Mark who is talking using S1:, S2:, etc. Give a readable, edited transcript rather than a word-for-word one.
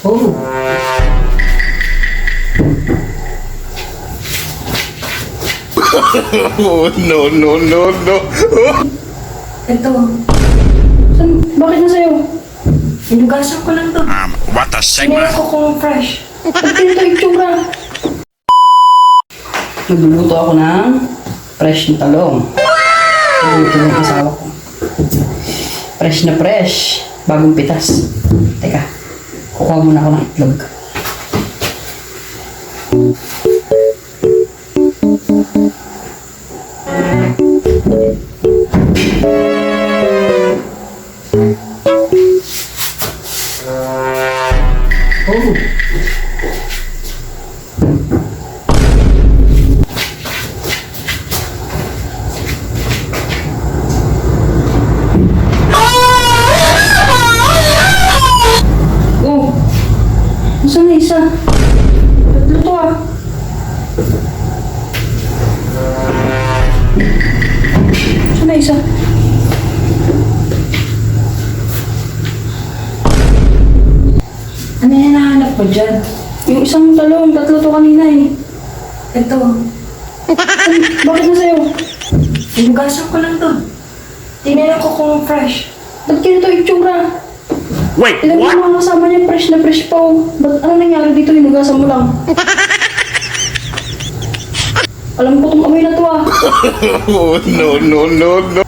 S1: Oh.
S2: Oh, no, no, no, no.
S1: Ito. Bakit na sa'yo? Hinugasan ko lang to.
S2: What a
S1: Sinira
S2: segment.
S1: ko kung fresh. Ba't ganito itsura? Nagluluto ako ng fresh na talong. Nagluluto ng asawa ko. Fresh na fresh. Bagong pitas. Teka, kukuha muna ako ng itlog. Oh. Oh. Nasaan na isa? Tatlo to ah. Nasaan na isa? Ano yung nahanap mo dyan? Yung isang talong, tatlo to kanina eh. Ito. Bakit na sa'yo? Hinugasan ko lang to. Tinira ko kung fresh. Ba't ganito itsura?
S2: Wait,
S1: Ilan
S2: what?
S1: yung mga kasama niya, fresh na fresh pa oh. Ba't ano nangyari dito, hinugasan mo lang? Alam ko itong amoy na to ah.
S2: Oh, no, no, no, no.